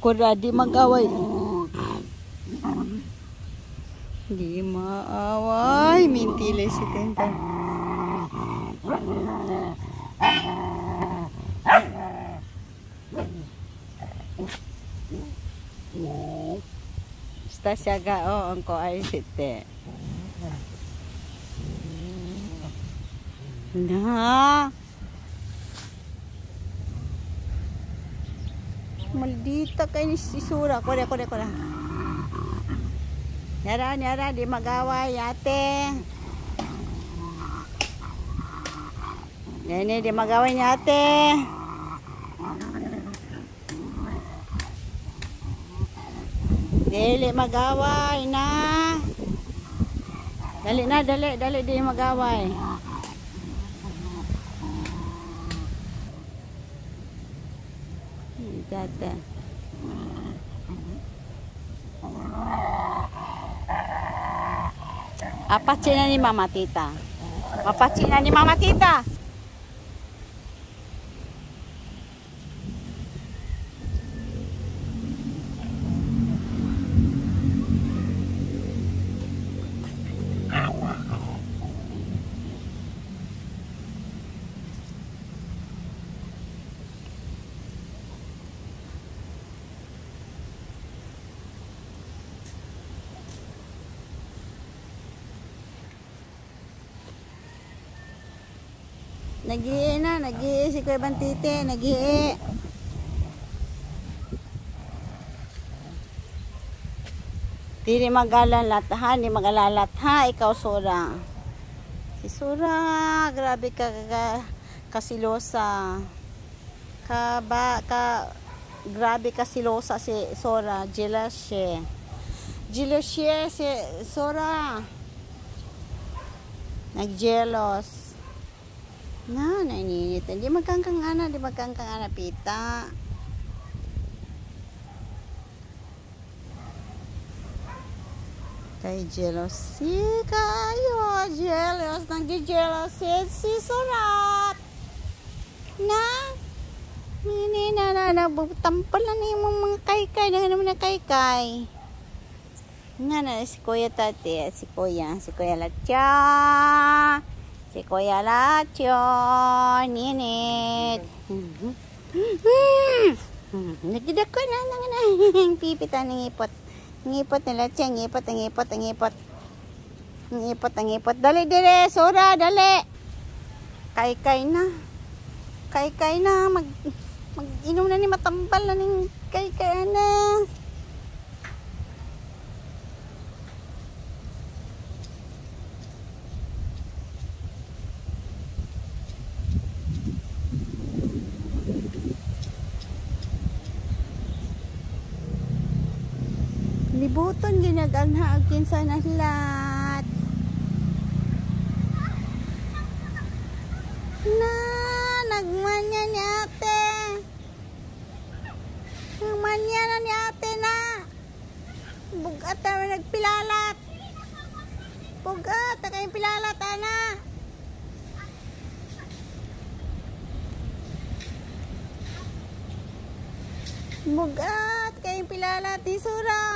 Kura, di mag-away. Di maaway. Mintili si Tintan. Basta siya ga, ang ko ay site. Na. Maldita kayo ni si Sura. Kore. Nyara, di mag-away, ate. Nene, di mag-away niya, ate. Dali mag-away na. Dali, di mag-away. Dati. Apache na ni Mama Tita. Apache na ni Mama Tita. Nag-ihi si Kuya Bantite, nag-ihi. Di mag-alalatha, di mag-alalatha, ikaw Sura. Si Sura, grabe ka kasilosa. Grabe kasilosa si Sura, jealous siya. Jealous siya si Sura. Nag-jealous. Nainit. Di magkangkang ana, pita. Kay jealousy kayo. Jealous. Nag-jealous si Surat. Hindi na. Tampal na niyo mga kaykay. Nga naman na kaykay. Nga na, si Kuya Tati. Si Kuya Latya. Si Kuya Latyo, ninit. Nagdidako na. Pipitan ng ipot. Ngipot nila siya. Ngipot. Dali, Sura, dali. Kaykay na. Mag-inom na ni matambal na ng kaykay na. Libuton ginagana ang kinsa na lahat. Nagmanya ni ate. Nagmanya na ni ate na. Bugat na nagpilalat. Bugat na kayong pilalat, ana. Bugat kayong pilalat ni Sura.